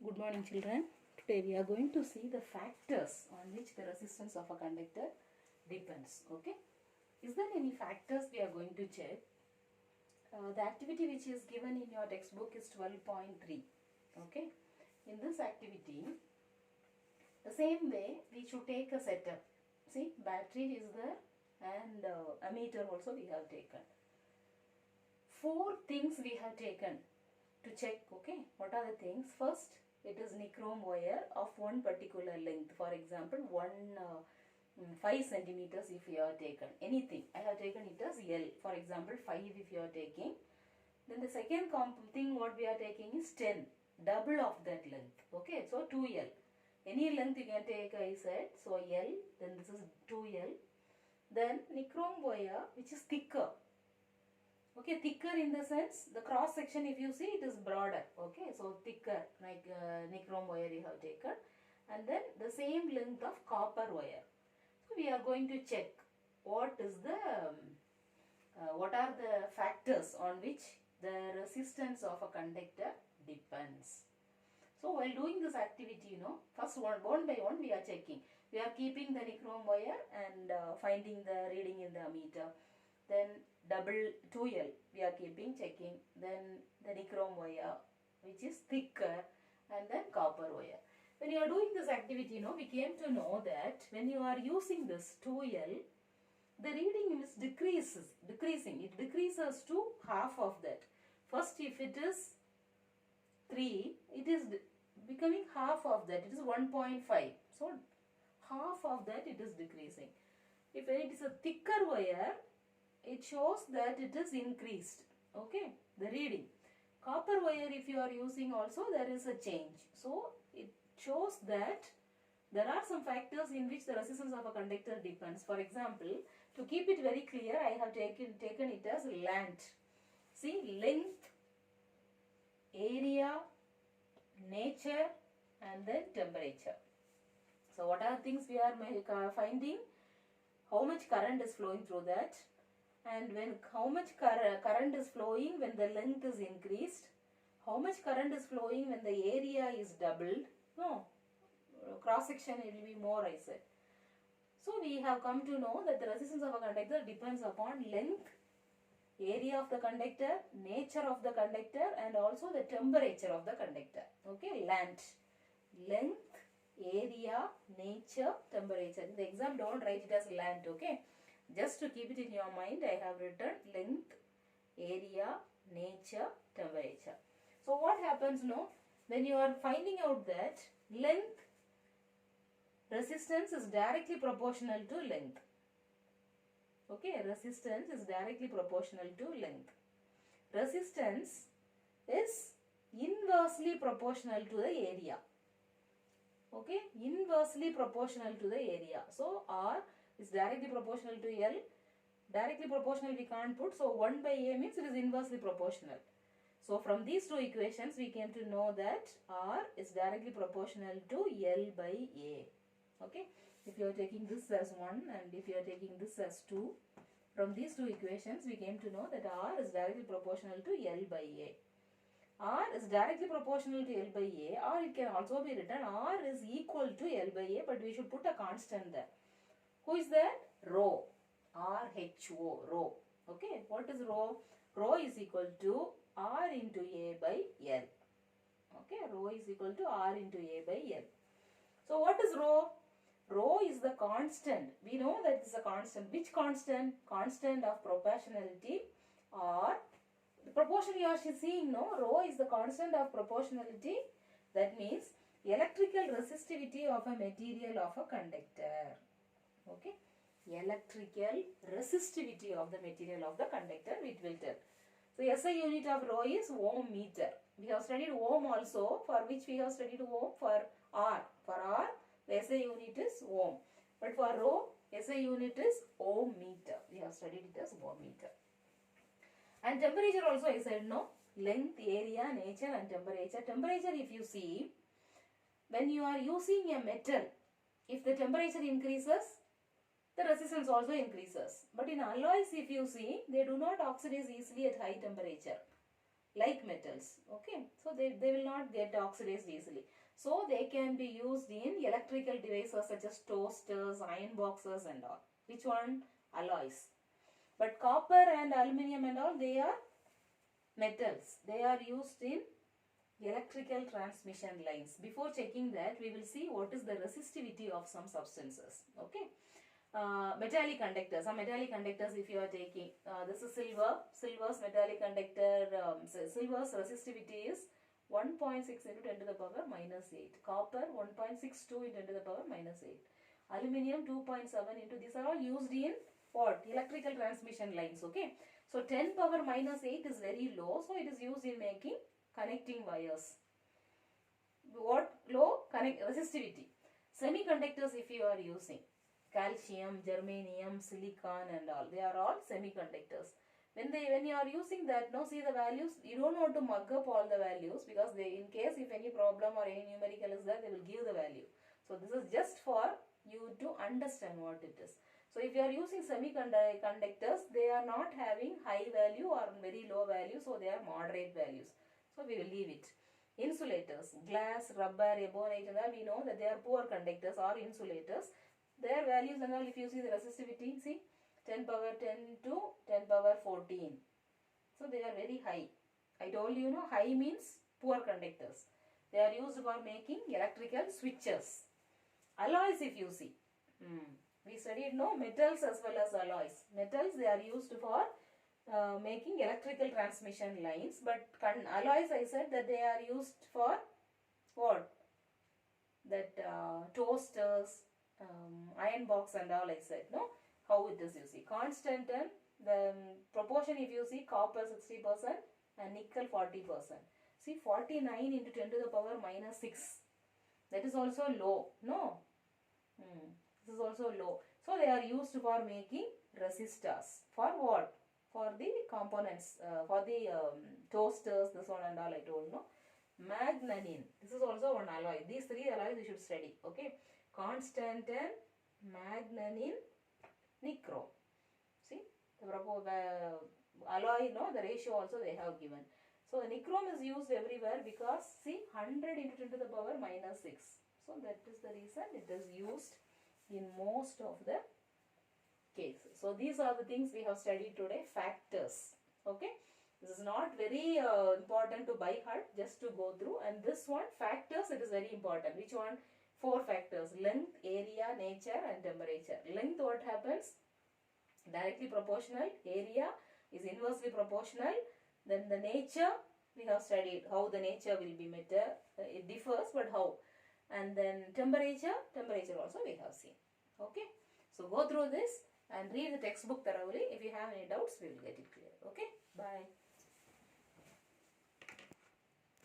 Good morning, children. Today we are going to see the factors on which the resistance of a conductor depends. Okay. Is there any factors we are going to check? The activity which is given in your textbook is 12.3. Okay. In this activity, the same way we should take a setup. See, battery is there and ammeter also we have taken. 4 things we have taken to check. Okay. What are the things? First, it is nichrome wire of one particular length. For example, 5 centimeters if you have taken anything. I have taken it as L. For example, 5 if you are taking. Then the second thing what we are taking is 10. Double of that length. Okay, so 2L. Any length you can take, I said. So L, then this is 2L. Then nichrome wire which is thicker. Okay, thicker in the sense, the cross section if you see it is broader. Okay, so thicker like nichrome wire you have taken. And then the same length of copper wire. So we are going to check what is the, what are the factors on which the resistance of a conductor depends. So while doing this activity, first one by one we are checking. We are keeping the nichrome wire and finding the reading in the ammeter. Then double 2L we are checking. Then the nichrome wire which is thicker, and then copper wire. When you are doing this activity, we came to know that when you are using this 2L, the reading is decreasing. It decreases to half of that. First, if it is 3, it is becoming half of that. It is 1.5. So, half of that it is decreasing. If it is a thicker wire, it shows that it is increased. Okay, the reading. Copper wire if you are using also, there is a change. So, it shows that there are some factors in which the resistance of a conductor depends. For example, to keep it very clear, I have taken it as length. See, length, area, nature, and then temperature. So, what are things we are finding? How much current is flowing through that? And when how much current is flowing when the length is increased? How much current is flowing when the area is doubled? No, cross section it will be more, I said. So we have come to know that the resistance of a conductor depends upon length, area of the conductor, nature of the conductor, and also the temperature of the conductor. Okay, length, area, nature, temperature. In the exam, don't write it as length. Okay, just to keep it in your mind, I have written length, area, nature, temperature. So what happens now? When you are finding out that length, resistance is directly proportional to length. Okay, resistance is directly proportional to length. Resistance is inversely proportional to the area. Okay, inversely proportional to the area. So R is directly proportional to L. Directly proportional we can't put. So 1 by A means it is inversely proportional. So from these two equations we came to know that R is directly proportional to L by A. Okay. If you are taking this as 1 and if you are taking this as 2, from these two equations we came to know that R is directly proportional to L by A. R is directly proportional to L by A, or it can also be written R is equal to L by A, but we should put a constant there. Who is that? Rho. R-H-O, rho. Okay. What is rho? Rho is equal to R into A by L. Okay. Rho is equal to R into A by L. So what is rho? Rho is the constant. We know that it's a constant. Which constant? Constant of proportionality, or the proportion you are seeing, no? Rho is the constant of proportionality. That means electrical resistivity of a material of a conductor. Okay. Electrical resistivity of the material of the conductor, it will tell. So SI unit of rho is ohm meter. We have studied ohm also, for which we have studied ohm for R. For R, the SI unit is ohm. But for rho, SI unit is ohm meter. We have studied it as ohm meter. And temperature also I said, no? Length, area, nature and temperature. Temperature if you see, when you are using a metal, if the temperature increases, the resistance also increases. But in alloys if you see, they do not oxidize easily at high temperature like metals. Okay. So So they will not get oxidized easily. So they can be used in electrical devices such as toasters, iron boxes and all. Which one? Alloys. But copper and aluminium and all, they are metals. They are used in electrical transmission lines. Before checking that, we will see what is the resistivity of some substances. Okay. Metallic conductors. Some metallic conductors, if you are taking, this is silver. Silver's metallic conductor, silver's resistivity is 1.6 into 10 to the power minus 8. Copper 1.62 into 10 to the power minus 8. Aluminium 2.7 into, these are all used in what? Electrical transmission lines. Okay. So 10 power minus 8 is very low. So it is used in making connecting wires. What? Low resistivity. Semiconductors, if you are using calcium, germanium, silicon and all, they are all semiconductors. When you are using that, now see the values, you don't want to mug up all the values, because they, in case if any problem or any numerical is there, they will give the value. So this is just for you to understand what it is. So if you are using semiconductors, they are not having high value or very low value, so they are moderate values. So we will leave it. Insulators, glass, rubber, ebonite and all, we know that they are poor conductors or insulators. Their values and all, if you see the resistivity, see 10 power 10 to 10 power 14. So they are very high. I told you, high means poor conductors. They are used for making electrical switches. Alloys, if you see. We studied metals as well as alloys. Metals, they are used for making electrical transmission lines. But alloys, I said that they are used for what? That toasters, iron box and all, I said, how it is, you see. Constant and the proportion, if you see, copper 60% and nickel 40%. See, 49 into 10 to the power minus 6. That is also low. No? This is also low. So they are used for making resistors. For what? For the components, for the toasters, this one and all I told, Magnanin. This is also one alloy. These three alloys you should study. Okay. Constantan, magnanin, nichrome. See, the alloy, the ratio also they have given. So the nichrome is used everywhere because, see, 100 into 10 to the power minus 6. So that is the reason it is used in most of the cases. So these are the things we have studied today. Factors. Okay. This is not very important to by heart, just to go through. And this one, factors, it is very important. Which one? 4 factors: length, area, nature and temperature. Length, what happens? Directly proportional. Area is inversely proportional. Then the nature, we have studied how the nature will be measured. It differs, but how. And then temperature also we have seen. Okay. So go through this and read the textbook thoroughly. If you have any doubts, we will get it clear. Okay. Bye.